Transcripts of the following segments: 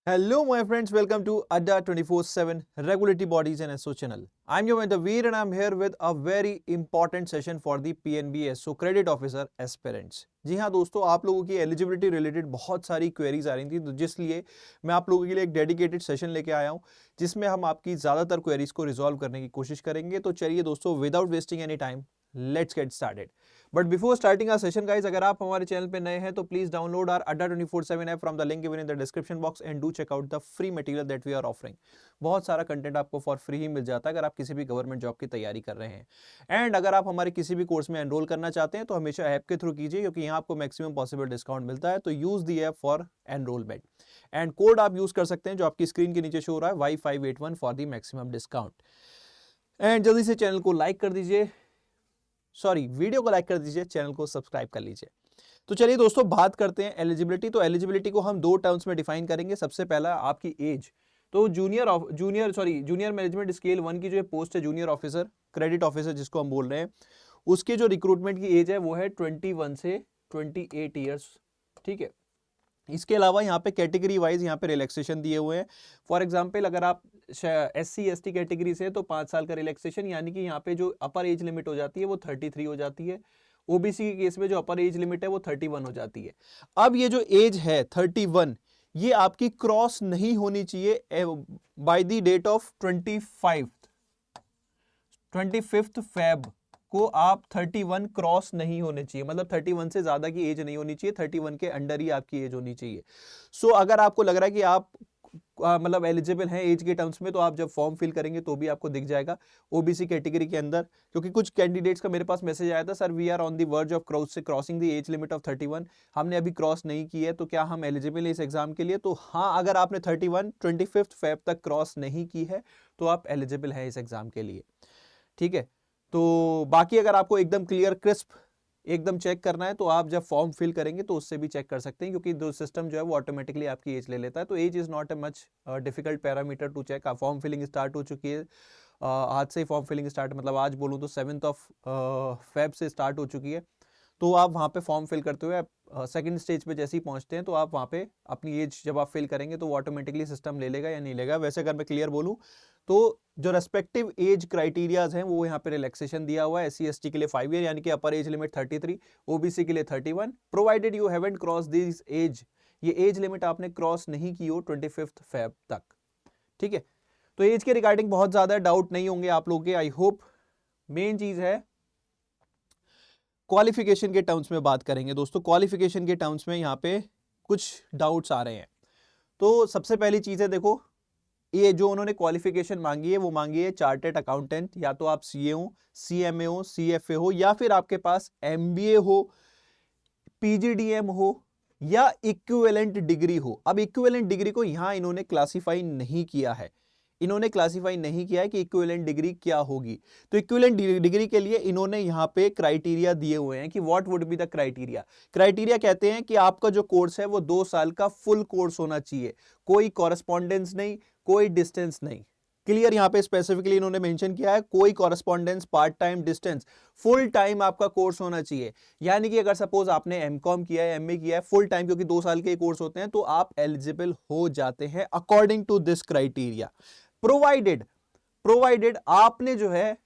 Hello, my friends. Welcome to Adda 24/7 Regulatory Bodies and SO channel. I'm your mentor Veer, and I'm here with a very important session for the PNB SO Credit Officer Aspirants. जी हाँ दोस्तों, आप लोगों की eligibility related बहुत सारी queries आ रही थी, तो जिसलिए मैं आप लोगों के लिए एक डेडिकेटेड सेशन लेके आया हूँ जिसमें हम आपकी ज़्यादातर क्वेरीज को रिजॉल्व करने की कोशिश करेंगे। तो चलिए दोस्तों, without wasting any time, let's get started. But before starting our session guys, अगर आप हमारे चैनल पे नए हैं तो please download our Adda 24/7 app from the link given in the description box and do check out the free material that we are offering. बहुत सारा content आपको फॉर फ्री ही मिल जाता है अगर आप किसी भी गवर्नमेंट जॉब की तैयारी कर रहे हैं। एंड अगर आप हमारे किसी भी कोर्स में एनरोल करना चाहते हैं तो हमेशा ऐप के थ्रू कीजिए, क्योंकि यहाँ आपको मैक्सिमम पॉसिबल डिस्काउंट मिलता है। तो use the app for enrolment and code आप यूज कर सकते हैं जो आपकी स्क्रीन के नीचे शो हो रहा है, Y581 for the maximum discount. And जल्दी से चैनल को लाइक कर दीजिए, वीडियो को लाइक कर दीजिए, चैनल को सब्सक्राइब कर लीजिए। तो चलिए दोस्तों, बात करते हैं एलिजिबिलिटी। तो एलिजिबिलिटी को हम दो टर्म्स में डिफाइन करेंगे। सबसे पहला आपकी एज। तो जूनियर मैनेजमेंट स्केल 1 की जो पोस्ट है जूनियर ऑफिसर, क्रेडिट ऑफिसर जिसको हम बोल रहे हैं, उसके जो रिक्रूटमेंट की एज है वो है 21 से 28 ईयर्स। ठीक है। इसके अलावा यहाँ पे कैटेगरी वाइज यहाँ पे रिलैक्सेशन दिए हुए हैं। फॉर एग्जांपल, अगर आप SC/ST कैटेगरी से तो 5 साल का रिलैक्सेशन, यानी कि यहाँ पे जो अपर एज लिमिट हो जाती है वो 33 हो जाती है। ओबीसी के केस में जो अपर एज लिमिट है वो 31 हो जाती है। अब ये जो एज है 31, ये आपकी क्रॉस नहीं होनी चाहिए by the date of 25 Feb को आप 31 क्रॉस नहीं होने चाहिए, मतलब 31 से ज्यादा की एज नहीं होनी चाहिए, 31 के अंडर ही आपकी एज होनी चाहिए। सो अगर आपको लग रहा है कि आप मतलब एलिजिबल हैं एज के टर्म्स में, तो आप जब फॉर्म फिल करेंगे तो भी आपको दिख जाएगा ओबीसी कैटेगरी के अंदर। क्योंकि कुछ कैंडिडेट्स का मेरे पास मैसेज आया था, sir we are on the verge of crossing the age limit of 31, हमने अभी क्रॉस नहीं की है, तो क्या हम एलिजिबल हैं इस एग्जाम के लिए? तो हाँ, अगर आपने 25 फेब तक क्रॉस नहीं की है तो आप एलिजिबल हैं इस एग्जाम के लिए। ठीक है। तो बाकी अगर आपको एकदम क्लियर क्रिस्प एकदम चेक करना है तो आप जब फॉर्म फिल करेंगे तो उससे भी चेक कर सकते हैं, क्योंकि जो सिस्टम जो है वो ऑटोमेटिकली आपकी एज ले लेता है। तो age is not a much difficult parameter to check. Form filling start हो चुकी है, आज से ही फॉर्म फिलिंग स्टार्ट, मतलब आज बोलूँ तो 7 फेब से स्टार्ट हो चुकी है। तो आप वहाँ पे फॉर्म फिल करते हुए सेकंड स्टेज पे जैसे ही पहुँचते हैं तो आप वहाँ पे अपनी एज जब आप फिल करेंगे तो वो ऑटोमेटिकली सिस्टम ले लेगा या नहीं लेगा। वैसे अगर मैं क्लियर बोलूँ तो जो रेस्पेक्टिव एज क्राइटेरियाज हैं वो यहाँ पे रिलैक्सेशन दिया हुआ है। SC/ST के लिए 5 ईयर, यानी कि अपर एज लिमिट 33, ओबीसी के लिए 31, provided you haven't cross this age, ये एज लिमिट आपने क्रॉस नहीं की हो 25 फेब तक। ठीक है। तो एज के रिगार्डिंग बहुत ज्यादा डाउट नहीं होंगे आप लोगों के, आई होप। मेन चीज है क्वालिफिकेशन के टर्म्स में बात करेंगे दोस्तों। क्वालिफिकेशन के टर्म्स में यहाँ पे कुछ डाउट्स आ रहे हैं। तो सबसे पहली चीज है, देखो ये जो उन्होंने क्वालिफिकेशन मांगी है वो मांगी है चार्टर्ड अकाउंटेंट, या तो आप CA हो, CMA हो, CFA हो, या फिर आपके पास MBA हो, PGDM हो, या इक्विवेलेंट डिग्री हो। अब इक्विवेलेंट डिग्री को यहां इन्होंने क्लासिफाई नहीं किया है, इन्होंने क्लासिफाई नहीं किया है कि इक्विवेलेंट डिग्री क्या होगी। तो इक्विवेलेंट डिग्री के लिए इन्होंने यहां पे क्राइटेरिया दिए हुए हैं कि what would be the criteria. Criteria कहते हैं कि आपका जो कोर्स है वो 2 साल का फुल कोर्स होना चाहिए, कोई कॉरेस्पॉन्डेंस नहीं, कोई डिस्टेंस नहीं। क्लियर, यहां पे स्पेसिफिकली इन्होंने मेंशन किया है, कोई correspondence, part time, distance, full time आपका कोर्स होना चाहिए। यानी कि अगर सपोज आपने MCOM किया है, MA किया है, फुल टाइम, क्योंकि 2 साल के कोर्स होते हैं, तो आप एलिजिबल हो जाते हैं according to this criteria. Provided आपने जो है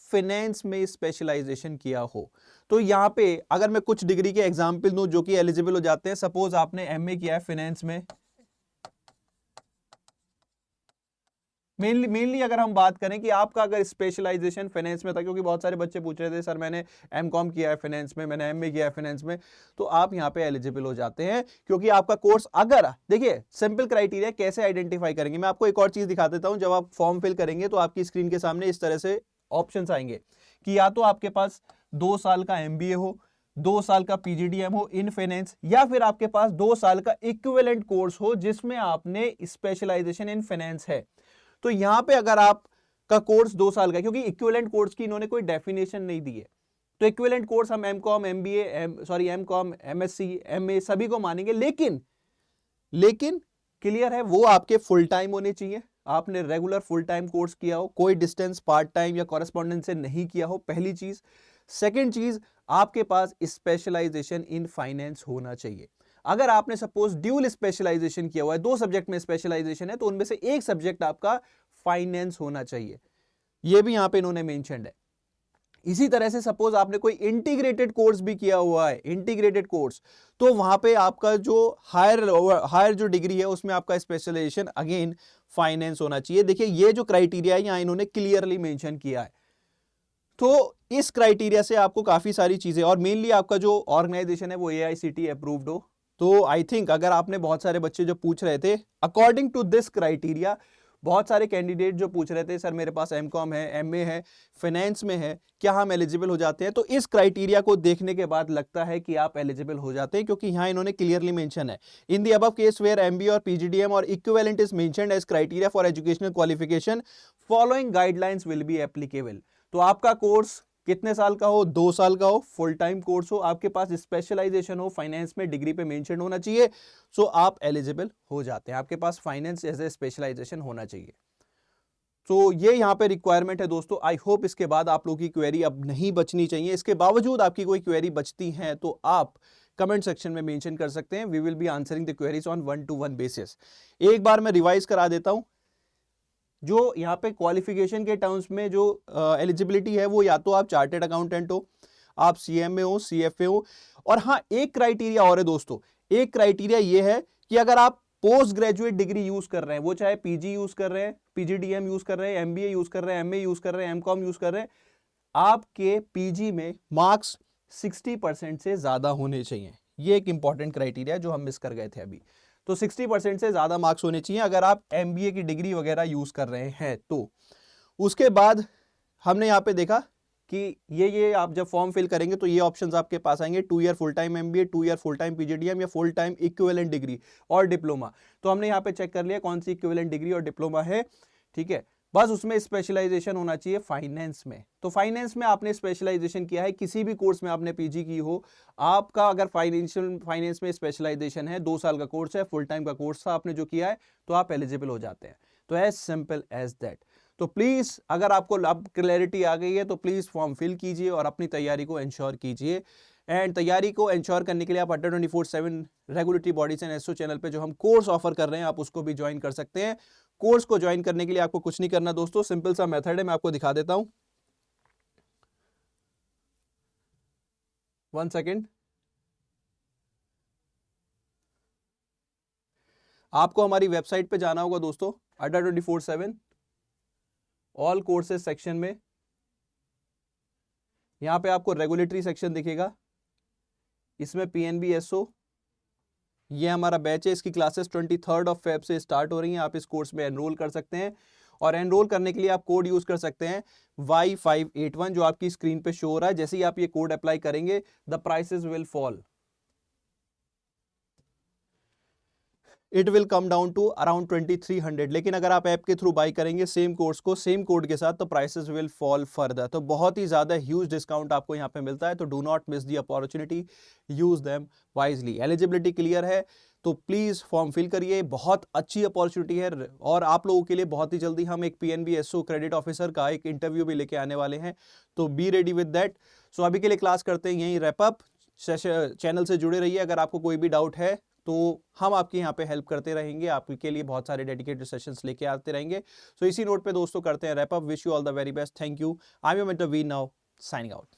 फाइनेंस में स्पेशलाइजेशन किया हो। तो यहां पे अगर मैं कुछ डिग्री के एग्जांपल दूं जो कि एलिजिबल हो जाते हैं, सपोज आपने MA किया है फाइनेंस में, मेनली अगर हम बात करें कि आपका अगर स्पेशलाइजेशन फाइनेंस में था, क्योंकि बहुत सारे बच्चे पूछ रहे थे सर मैंने MCOM किया है फाइनेंस में, मैंने MA किया है फाइनेंस में, तो आप यहां पे एलिजिबल हो जाते हैं। क्योंकि आपका कोर्स, अगर देखिए सिंपल क्राइटेरिया कैसे आइडेंटिफाई करेंगे, मैं आपको एक और चीज दिखा देता हूं। जब आप फॉर्म फिल करेंगे तो आपकी स्क्रीन के सामने इस तरह से ऑप्शन आएंगे कि या तो आपके पास 2 साल का MBA हो, 2 साल का PGDM हो इन फाइनेंस, या फिर आपके पास 2 साल का इक्विवेलेंट कोर्स हो जिसमें आपने स्पेशलाइजेशन इन फाइनेंस है। तो यहां पे अगर आप का कोर्स 2 साल का, क्योंकि इक्विवेलेंट कोर्स की इन्होंने कोई डेफिनेशन नहीं दी है, तो इक्विवेलेंट कोर्स हम MCOM, MCOM, MSc, MA सभी को मानेंगे, लेकिन क्लियर है वो आपके फुल टाइम होने चाहिए, आपने रेगुलर फुल टाइम कोर्स किया हो, कोई डिस्टेंस, पार्ट टाइम या कॉरेस्पॉन्डेंस से नहीं किया हो, पहली चीज। सेकेंड चीज, आपके पास स्पेशलाइजेशन इन फाइनेंस होना चाहिए। अगर आपने सपोज ड्यूल स्पेशलाइजेशन किया हुआ है, 2 सब्जेक्ट में स्पेशलाइजेशन है, तो उनमें से एक सब्जेक्ट आपका फाइनेंस होना चाहिए, ये भी यहां पे इन्होंने मेंशन्ड है। इसी तरह से सपोज आपने कोई इंटीग्रेटेड कोर्स भी किया हुआ है, इंटीग्रेटेड कोर्स, तो वहां पे आपका जो हायर जो डिग्री है उसमें आपका स्पेशलाइजेशन अगेन फाइनेंस होना चाहिए। देखिए ये जो क्राइटेरिया है यहां इन्होंने क्लियरली मेंशन किया है। तो इस क्राइटेरिया से आपको काफी सारी चीजें, और मेनली आपका जो ऑर्गेनाइजेशन है वो AICTE अप्रूव्ड हो। तो आई थिंक अगर आपने, बहुत सारे बच्चे जो पूछ रहे थे अकॉर्डिंग टू दिस क्राइटेरिया, बहुत सारे कैंडिडेट जो पूछ रहे थे सर मेरे पास MCOM है, MA है, फाइनेंस में है, क्या हम एलिजिबल हो जाते हैं? तो इस क्राइटेरिया को देखने के बाद लगता है कि आप एलिजिबल हो जाते हैं, क्योंकि यहां इन्होंने क्लियरली मेंशन है, in the above case where MBA और PGDM और equivalent is mentioned as criteria for educational qualification, following guidelines will be applicable. तो आपका कोर्स कितने साल का हो? 2 साल का हो, फुल टाइम कोर्स हो, आपके पास स्पेशलाइजेशन हो, फाइनेंस में डिग्री पे मेंशन होना चाहिए, सो आप एलिजिबल हो जाते हैं। आपके पास फाइनेंस एज ए स्पेशलाइजेशन होना चाहिए। तो ये यहाँ पे रिक्वायरमेंट है दोस्तों। आई होप इसके बाद आप लोगों की क्वेरी अब नहीं बचनी चाहिए। इसके बावजूद आपकी कोई क्वेरी बचती है तो आप कमेंट सेक्शन में मेंशन कर सकते हैं। We will be answering the queries on 1-to-1 basis. एक बार मैं रिवाइज करा देता हूं। जो यहाँ पे क्वालिफिकेशन के टर्म्स में जो एलिजिबिलिटी है वो या तो आप चार्टेड अकाउंटेंट हो, आप CMA हो, CFA हो, और हाँ एक क्राइटेरिया और है दोस्तों, एक क्राइटेरिया ये है कि अगर आप पोस्ट ग्रेजुएट डिग्री यूज कर रहे हैं, वो चाहे PG यूज कर रहे हैं, PGDM यूज कर रहे हैं, MBA यूज कर रहे हैं, MA यूज कर रहे हैं, MCOM यूज कर रहे हैं, आपके PG में मार्क्स 60% से ज्यादा होने चाहिए। ये एक इंपॉर्टेंट क्राइटेरिया जो हम मिस कर गए थे अभी। तो 60% से ज्यादा मार्क्स होने चाहिए अगर आप MBA की डिग्री वगैरह यूज कर रहे हैं तो। उसके बाद हमने यहाँ पे देखा कि ये आप जब फॉर्म फिल करेंगे तो ये ऑप्शंस आपके पास आएंगे, 2 year full time MBA, 2 year full time PGDM या फुल टाइम इक्विवेलेंट डिग्री और डिप्लोमा। तो हमने यहाँ पे चेक कर लिया कौन सी इक्विवेलेंट डिग्री और डिप्लोमा है, ठीक है। बस उसमें स्पेशलाइजेशन होना चाहिए फाइनेंस में। तो फाइनेंस में आपने स्पेशलाइजेशन किया है, किसी भी कोर्स में आपने PG की हो, आपका अगर फाइनेंस में स्पेशलाइजेशन है, 2 साल का कोर्स है, फुल टाइम का कोर्स था आपने जो किया है, तो आप एलिजिबल हो जाते हैं। तो एज सिंपल एज दैट। तो प्लीज अगर आपको अब क्लैरिटी आ गई है तो प्लीज फॉर्म फिल कीजिए और अपनी तैयारी को इंश्योर कीजिए। एंड तैयारी को इंश्योर करने के लिए आप Adda 24/7 regulatory bodies and SO channel पे जो हम कोर्स ऑफर कर रहे हैं आप उसको भी ज्वाइन कर सकते हैं। कोर्स को ज्वाइन करने के लिए आपको कुछ नहीं करना दोस्तों, सिंपल सा मेथड है, मैं आपको दिखा देता हूं। 1 सेकेंड। आपको हमारी वेबसाइट पे जाना होगा दोस्तों, अड्डा 24/7 ऑल कोर्सेज सेक्शन में। यहां पे आपको रेगुलेटरी सेक्शन दिखेगा, इसमें PNB SO, ये हमारा बैच है, इसकी क्लासेस 23 फेब से स्टार्ट हो रही हैं। आप इस कोर्स में एनरोल कर सकते हैं और एनरोल करने के लिए आप कोड यूज कर सकते हैं Y581 जो आपकी स्क्रीन पे शो हो रहा है। जैसे ही आप ये कोड अप्लाई करेंगे the prices will fall, it will come down to around 2300। लेकिन अगर आप ऐप के थ्रू बाई करेंगे सेम कोर्स को सेम कोड के साथ तो प्राइसेस विल फॉल फर्दर। तो बहुत ही ज्यादा ह्यूज डिस्काउंट आपको यहाँ पे मिलता है। तो do not miss the opportunity, use them wisely. Eligibility clear है तो प्लीज फॉर्म फिल करिए, बहुत अच्छी अपॉर्चुनिटी है। और आप लोगों के लिए बहुत ही जल्दी हम एक PNB SO क्रेडिट ऑफिसर का एक इंटरव्यू भी लेके आने वाले हैं, तो बी रेडी विद दैट। सो अभी के लिए क्लास करते हैं यहीं रैप अप। चैनल से जुड़े रहिए, अगर आपको कोई भी डाउट है तो हम आपके यहाँ पे हेल्प करते रहेंगे, आपके लिए बहुत सारे डेडिकेटेड सेशंस लेके आते रहेंगे। सो इसी नोट पे दोस्तों करते हैं wrap up. Wish you all the very best. Thank you. I am your mentor we now signing out.